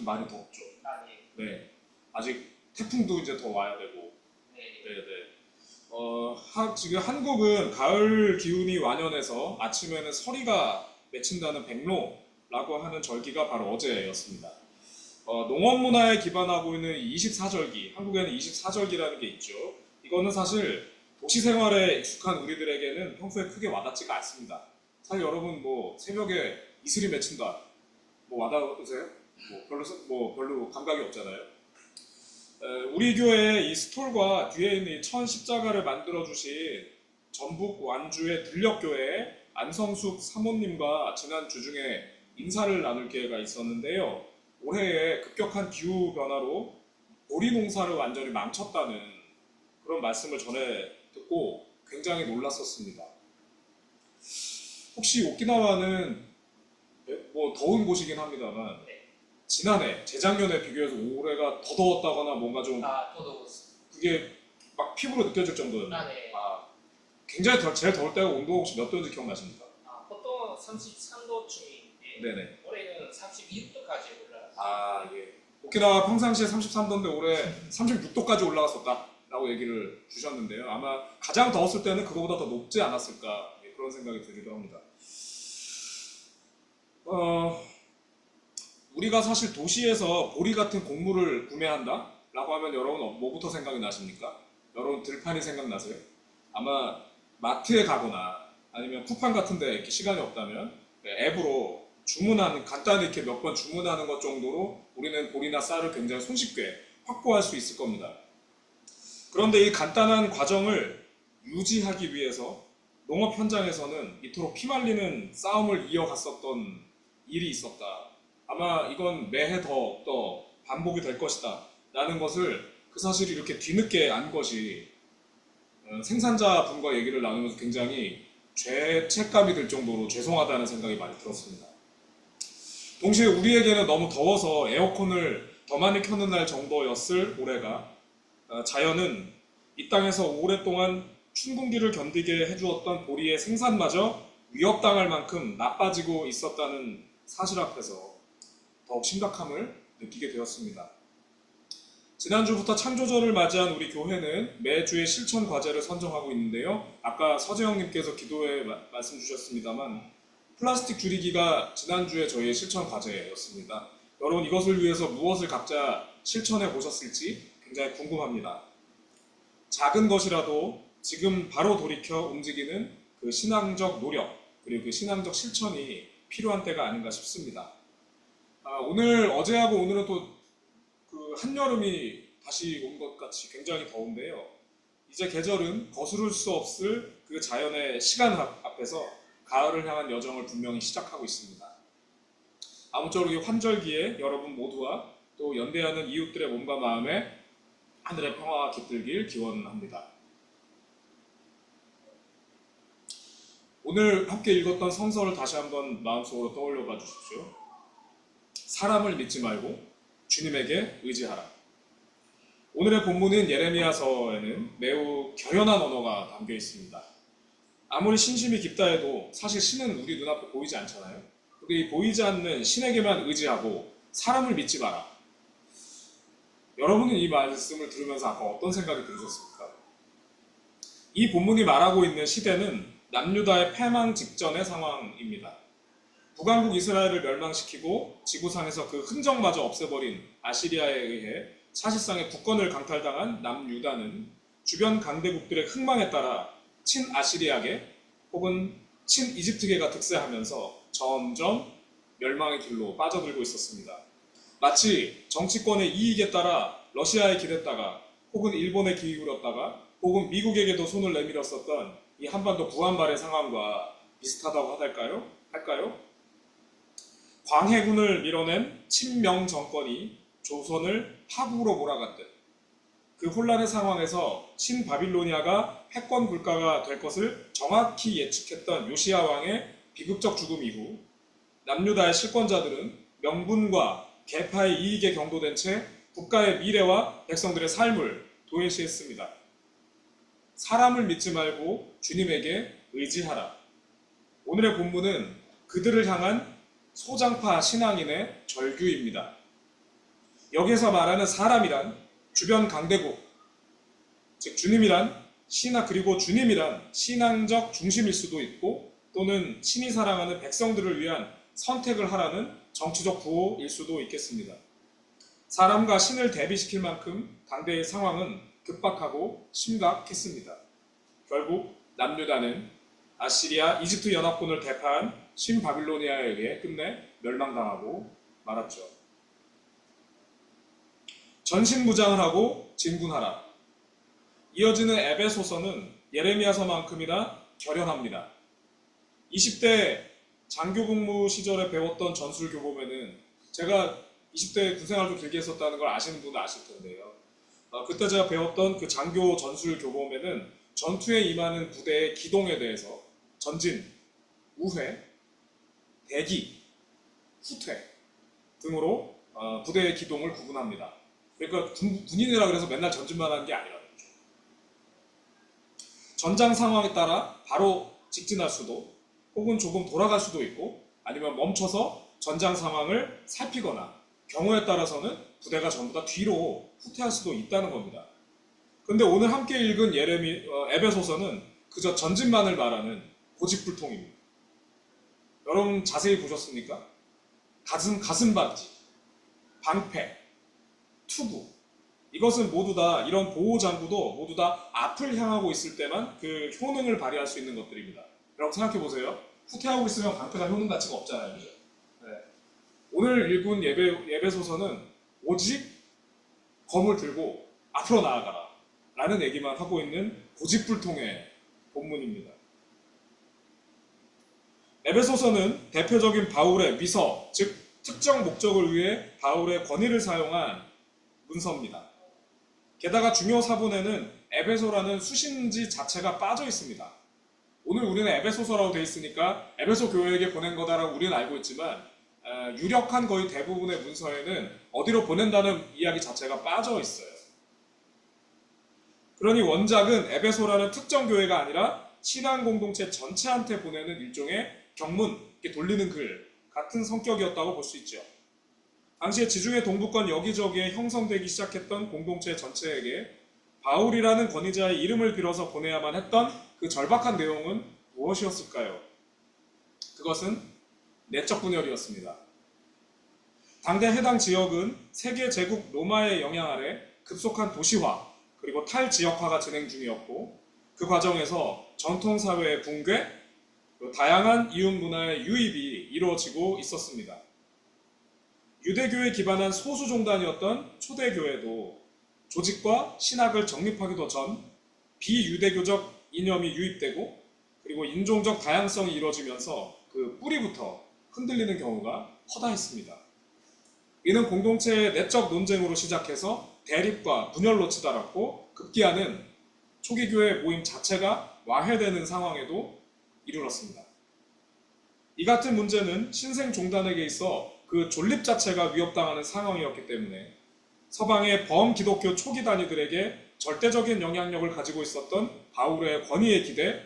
많이 덥죠. 아, 네. 네. 아직 태풍도 이제 더 와야 되고. 네. 네네. 지금 한국은 가을 기운이 완연해서 아침에는 서리가 맺힌다는 백로라고 하는 절기가 바로 어제였습니다. 농업 문화에 기반하고 있는 24절기, 한국에는 24절기라는 게 있죠. 이거는 사실 도시 생활에 익숙한 우리들에게는 평소에 크게 와닿지가 않습니다. 사실 여러분 뭐 새벽에 이슬이 맺힌다, 뭐 와닿으세요? 뭐 별로 감각이 없잖아요. 우리 교회 이 스톨과 뒤에 있는 이 천 십자가를 만들어 주신 전북 완주의 들녘교회 안성숙 사모님과 지난 주중에 인사를 나눌 기회가 있었는데요. 올해의 급격한 기후 변화로 보리 농사를 완전히 망쳤다는 그런 말씀을 전해 듣고 굉장히 놀랐었습니다. 혹시 오키나와는 뭐 더운 곳이긴 합니다만 네. 지난해, 재작년에 비교해서 올해가 더 더웠다거나 뭔가 좀 아, 저도 그게 막 피부로 느껴질 정도였나요? 아, 네. 굉장히 제일 더울 때가 온도 혹시 몇 도인지 기억나십니까? 아, 보통 33도쯤인데 네네. 올해는 32도까지 올라갔어요. 예. 오키나와 평상시에 33도인데 올해 36도까지 올라갔었다라고 얘기를 주셨는데요. 아마 가장 더웠을 때는 그거보다 더 높지 않았을까 그런 생각이 들기도 합니다. 우리가 사실 도시에서 보리 같은 곡물을 구매한다? 라고 하면 여러분 뭐부터 생각이 나십니까? 여러분 들판이 생각나세요? 아마 마트에 가거나 아니면 쿠팡 같은 데 이렇게 시간이 없다면 앱으로 간단히 이렇게 몇 번 주문하는 것 정도로 우리는 보리나 쌀을 굉장히 손쉽게 확보할 수 있을 겁니다. 그런데 이 간단한 과정을 유지하기 위해서 농업 현장에서는 이토록 피말리는 싸움을 이어갔었던 일이 있었다. 아마 이건 매해 더 반복이 될 것이다. 라는 것을 그 사실을 이렇게 뒤늦게 안 것이 생산자 분과 얘기를 나누면서 굉장히 죄책감이 들 정도로 죄송하다는 생각이 많이 들었습니다. 동시에 우리에게는 너무 더워서 에어컨을 더 많이 켜는 날 정도였을 올해가 자연은 이 땅에서 오랫동안 춘궁기를 견디게 해주었던 보리의 생산마저 위협당할 만큼 나빠지고 있었다는 사실 앞에서 더욱 심각함을 느끼게 되었습니다. 지난주부터 창조절을 맞이한 우리 교회는 매주의 실천 과제를 선정하고 있는데요. 아까 서재영님께서 기도에 말씀 주셨습니다만 플라스틱 줄이기가 지난주에 저희의 실천 과제였습니다. 여러분 이것을 위해서 무엇을 각자 실천해 보셨을지 굉장히 궁금합니다. 작은 것이라도 지금 바로 돌이켜 움직이는 그 신앙적 노력 그리고 그 신앙적 실천이 필요한 때가 아닌가 싶습니다. 어제하고 오늘은 또 그 한여름이 다시 온 것 같이 굉장히 더운데요. 이제 계절은 거스를 수 없을 그 자연의 시간 앞에서 가을을 향한 여정을 분명히 시작하고 있습니다. 아무쪼록 이 환절기에 여러분 모두와 또 연대하는 이웃들의 몸과 마음에 하늘의 평화가 깃들길 기원합니다. 오늘 함께 읽었던 성서를 다시 한번 마음속으로 떠올려 봐 주십시오. 사람을 믿지 말고 주님에게 의지하라. 오늘의 본문인 예레미야서에는 매우 결연한 언어가 담겨 있습니다. 아무리 신심이 깊다 해도 사실 신은 우리 눈앞에 보이지 않잖아요. 우리 보이지 않는 신에게만 의지하고 사람을 믿지 마라. 여러분은 이 말씀을 들으면서 아까 어떤 생각이 드셨습니까? 이 본문이 말하고 있는 시대는 남유다의 패망 직전의 상황입니다. 북왕국 이스라엘을 멸망시키고 지구상에서 그 흔적마저 없애버린 아시리아에 의해 사실상의 국권을 강탈당한 남유다는 주변 강대국들의 흥망에 따라 친아시리아계 혹은 친이집트계가 득세하면서 점점 멸망의 길로 빠져들고 있었습니다. 마치 정치권의 이익에 따라 러시아에 기댔다가 혹은 일본에 기울였다가 혹은 미국에게도 손을 내밀었었던 이 한반도 부한발의 상황과 비슷하다고 할까요? 광해군을 밀어낸 친명 정권이 조선을 파국으로 몰아갔듯 그 혼란의 상황에서 신바빌로니아가 패권 국가가 될 것을 정확히 예측했던 요시야 왕의 비극적 죽음 이후 남유다의 실권자들은 명분과 계파의 이익에 경도된 채 국가의 미래와 백성들의 삶을 도외시했습니다. 사람을 믿지 말고 주님에게 의지하라. 오늘의 본문은 그들을 향한 소장파 신앙인의 절규입니다. 여기서 말하는 사람이란 주변 강대국, 즉 주님이란 그리고 주님이란 신앙적 중심일 수도 있고 또는 신이 사랑하는 백성들을 위한 선택을 하라는 정치적 구호일 수도 있겠습니다. 사람과 신을 대비시킬 만큼 당대의 상황은 급박하고 심각했습니다. 결국 남유다는 아시리아, 이집트 연합군을 대파한 신바빌로니아에 의해 끝내 멸망당하고 말았죠. 전신무장을 하고 진군하라. 이어지는 에베소서는 예레미야서만큼이나 결연합니다. 20대 장교복무 시절에 배웠던 전술교보면은 제가 20대 군생활 좀 길게 했었다는 걸 아시는 분은 아실 텐데요. 그때 제가 배웠던 그 장교 전술교보면은 전투에 임하는 부대의 기동에 대해서 전진, 우회, 대기, 후퇴 등으로 부대의 기동을 구분합니다. 그러니까 군인이라 그래서 맨날 전진만 하는 게 아니라는 거죠. 전장 상황에 따라 바로 직진할 수도 혹은 조금 돌아갈 수도 있고 아니면 멈춰서 전장 상황을 살피거나 경우에 따라서는 부대가 전부 다 뒤로 후퇴할 수도 있다는 겁니다. 근데 오늘 함께 읽은 에베소서는 그저 전진만을 말하는 고집불통입니다. 여러분 자세히 보셨습니까? 가슴받지, 방패, 투구, 이것은 모두 다 이런 보호장구도 모두 다 앞을 향하고 있을 때만 그 효능을 발휘할 수 있는 것들입니다. 여러분 생각해 보세요. 후퇴하고 있으면 방패가 효능 가치가 없잖아요. 그죠? 네. 오늘 읽은 예배소서는 오직 검을 들고 앞으로 나아가라 라는 얘기만 하고 있는 고집불통의 본문입니다. 에베소서는 대표적인 바울의 위서, 즉 특정 목적을 위해 바울의 권위를 사용한 문서입니다. 게다가 중요 사본에는 에베소라는 수신지 자체가 빠져 있습니다. 오늘 우리는 에베소서라고 되어 있으니까 에베소 교회에게 보낸 거다라고 우리는 알고 있지만 유력한 거의 대부분의 문서에는 어디로 보낸다는 이야기 자체가 빠져 있어요. 그러니 원작은 에베소라는 특정 교회가 아니라 신앙 공동체 전체한테 보내는 일종의 경문, 이렇게 돌리는 글 같은 성격이었다고 볼 수 있죠. 당시에 지중해 동부권 여기저기에 형성되기 시작했던 공동체 전체에게 바울이라는 권위자의 이름을 빌어서 보내야만 했던 그 절박한 내용은 무엇이었을까요? 그것은 내적 분열이었습니다. 당대 해당 지역은 세계 제국 로마의 영향 아래 급속한 도시화 그리고 탈지역화가 진행 중이었고 그 과정에서 전통사회의 붕괴, 다양한 이웃 문화의 유입이 이루어지고 있었습니다. 유대교에 기반한 소수 종단이었던 초대교회도 조직과 신학을 정립하기도 전 비유대교적 이념이 유입되고 그리고 인종적 다양성이 이루어지면서 그 뿌리부터 흔들리는 경우가 허다했습니다. 이는 공동체의 내적 논쟁으로 시작해서 대립과 분열로 치달았고 급기야는 초기 교회 모임 자체가 와해되는 상황에도 이르렀습니다. 이 같은 문제는 신생 종단에게 있어 그 존립 자체가 위협당하는 상황이었기 때문에 서방의 범기독교 초기 단위들에게 절대적인 영향력을 가지고 있었던 바울의 권위에 기대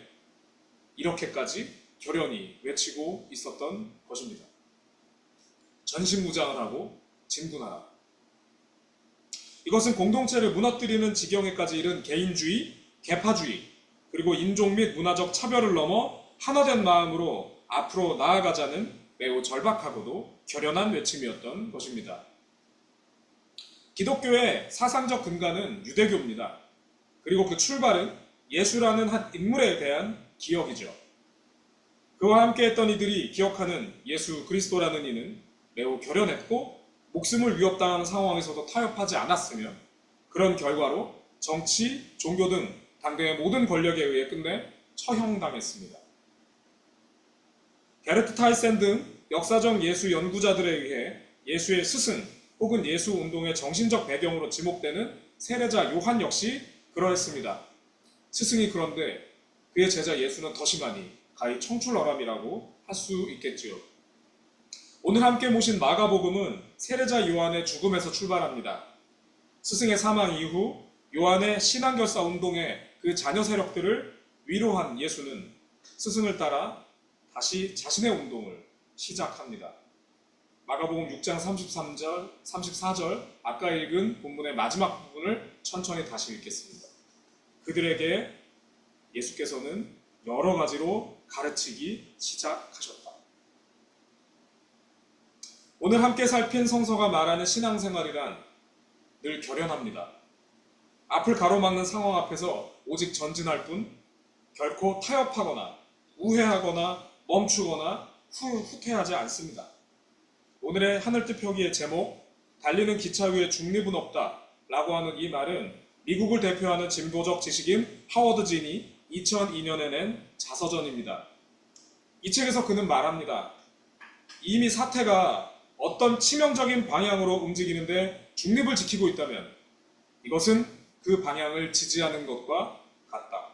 이렇게까지 결연히 외치고 있었던 것입니다. 전신무장을 하고 진군하라. 이것은 공동체를 무너뜨리는 지경에까지 이른 개인주의, 계파주의, 그리고 인종 및 문화적 차별을 넘어 하나된 마음으로 앞으로 나아가자는 매우 절박하고도 결연한 외침이었던 것입니다. 기독교의 사상적 근간은 유대교입니다. 그리고 그 출발은 예수라는 한 인물에 대한 기억이죠. 그와 함께했던 이들이 기억하는 예수 그리스도라는 이는 매우 결연했고 목숨을 위협당하는 상황에서도 타협하지 않았으며 그런 결과로 정치, 종교 등 당대의 모든 권력에 의해 끝내 처형당했습니다. 게르트 타이센 등 역사적 예수 연구자들에 의해 예수의 스승 혹은 예수 운동의 정신적 배경으로 지목되는 세례자 요한 역시 그러했습니다. 스승이 그런데 그의 제자 예수는 더 심하니 가히 청출어람이라고 할 수 있겠지요. 오늘 함께 모신 마가복음은 세례자 요한의 죽음에서 출발합니다. 스승의 사망 이후 요한의 신앙결사 운동의 그 자녀 세력들을 위로한 예수는 스승을 따라 다시 자신의 운동을 시작합니다. 마가복음 6장 33절, 34절 아까 읽은 본문의 마지막 부분을 천천히 다시 읽겠습니다. 그들에게 예수께서는 여러 가지로 가르치기 시작하셨다. 오늘 함께 살핀 성서가 말하는 신앙생활이란 늘 결연합니다. 앞을 가로막는 상황 앞에서 오직 전진할 뿐 결코 타협하거나 우회하거나 멈추거나 후퇴하지 않습니다. 오늘의 하늘뜻 표기의 제목 달리는 기차 위에 중립은 없다 라고 하는 이 말은 미국을 대표하는 진보적 지식인 하워드 진이 2002년에 낸 자서전입니다. 이 책에서 그는 말합니다. 이미 사태가 어떤 치명적인 방향으로 움직이는데 중립을 지키고 있다면 이것은 그 방향을 지지하는 것과 같다.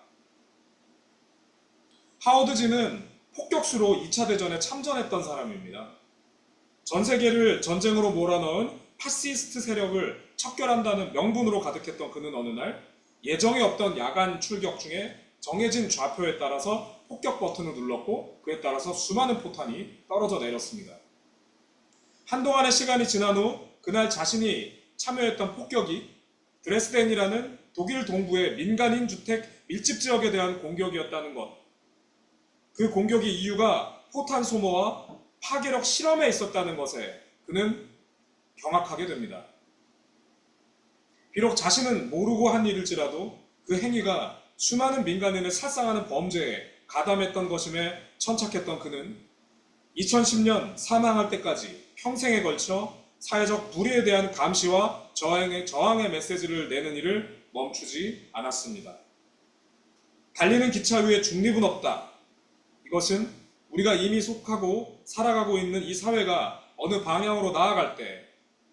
하워드 진은 폭격수로 2차 대전에 참전했던 사람입니다. 전 세계를 전쟁으로 몰아넣은 파시스트 세력을 척결한다는 명분으로 가득했던 그는 어느 날 예정에 없던 야간 출격 중에 정해진 좌표에 따라서 폭격 버튼을 눌렀고 그에 따라서 수많은 포탄이 떨어져 내렸습니다. 한동안의 시간이 지난 후 그날 자신이 참여했던 폭격이 드레스덴이라는 독일 동부의 민간인 주택 밀집 지역에 대한 공격이었다는 것. 그 공격의 이유가 포탄 소모와 파괴력 실험에 있었다는 것에 그는 경악하게 됩니다. 비록 자신은 모르고 한 일일지라도 그 행위가 수많은 민간인을 살상하는 범죄에 가담했던 것임에 천착했던 그는 2010년 사망할 때까지 평생에 걸쳐 사회적 불의에 대한 감시와 저항의 메시지를 내는 일을 멈추지 않았습니다. 달리는 기차 위에 중립은 없다. 이것은 우리가 이미 속하고 살아가고 있는 이 사회가 어느 방향으로 나아갈 때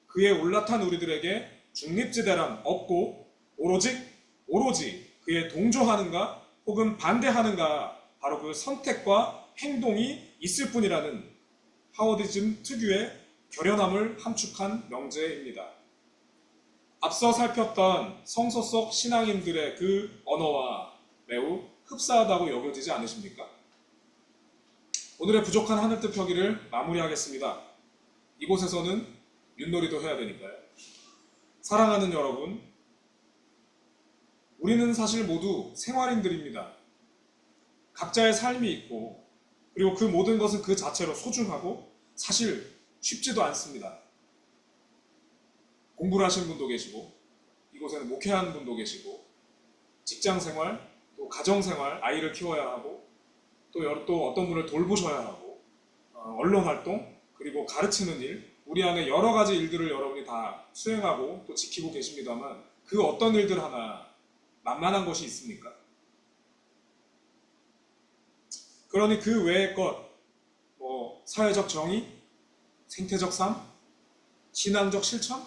그에 올라탄 우리들에게 중립지대란 없고 오로지 그에 동조하는가 혹은 반대하는가 바로 그 선택과 행동이 있을 뿐이라는 하워디즘 특유의 결연함을 함축한 명제입니다. 앞서 살폈던 성서 속 신앙인들의 그 언어와 매우 흡사하다고 여겨지지 않으십니까? 오늘의 부족한 하늘뜻 펴기를 마무리하겠습니다. 이곳에서는 윷놀이도 해야 되니까요. 사랑하는 여러분, 우리는 사실 모두 생활인들입니다. 각자의 삶이 있고 그리고 그 모든 것은 그 자체로 소중하고 사실 쉽지도 않습니다. 공부를 하시는 분도 계시고 이곳에는 목회하는 분도 계시고 직장생활, 또 가정생활, 아이를 키워야 하고 또 어떤 분을 돌보셔야 하고 언론활동, 그리고 가르치는 일, 우리 안에 여러 가지 일들을 여러분이 다 수행하고 또 지키고 계십니다만 그 어떤 일들 하나 만만한 것이 있습니까? 그러니 그 외의 것, 사회적 정의, 생태적 삶, 신앙적 실천,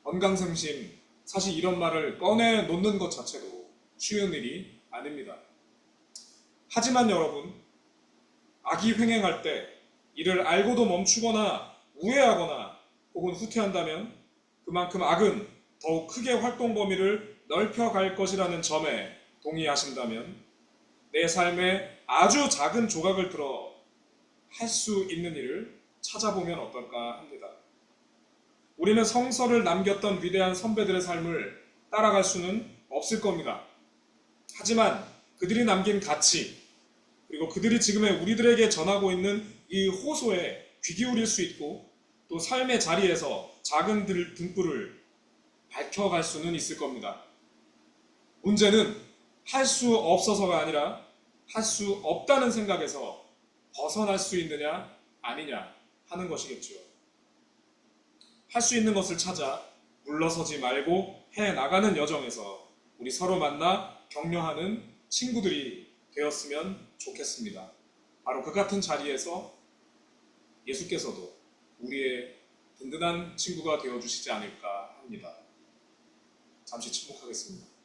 건강생심, 사실 이런 말을 꺼내놓는 것 자체도 쉬운 일이 아닙니다. 하지만 여러분, 악이 횡행할 때 이를 알고도 멈추거나 우회하거나 혹은 후퇴한다면 그만큼 악은 더욱 크게 활동 범위를 넓혀갈 것이라는 점에 동의하신다면 내 삶에 아주 작은 조각을 들어 할 수 있는 일을 찾아보면 어떨까 합니다. 우리는 성서를 남겼던 위대한 선배들의 삶을 따라갈 수는 없을 겁니다. 하지만 그들이 남긴 가치, 그리고 그들이 지금의 우리들에게 전하고 있는 이 호소에 귀 기울일 수 있고 또 삶의 자리에서 작은 등불을 밝혀갈 수는 있을 겁니다. 문제는 할 수 없어서가 아니라 할 수 없다는 생각에서 벗어날 수 있느냐 아니냐 하는 것이겠죠. 할 수 있는 것을 찾아 물러서지 말고 해나가는 여정에서 우리 서로 만나 격려하는 친구들이 되었으면 좋겠습니다. 바로 그 같은 자리에서 예수께서도 우리의 든든한 친구가 되어주시지 않을까 합니다. 잠시 침묵하겠습니다.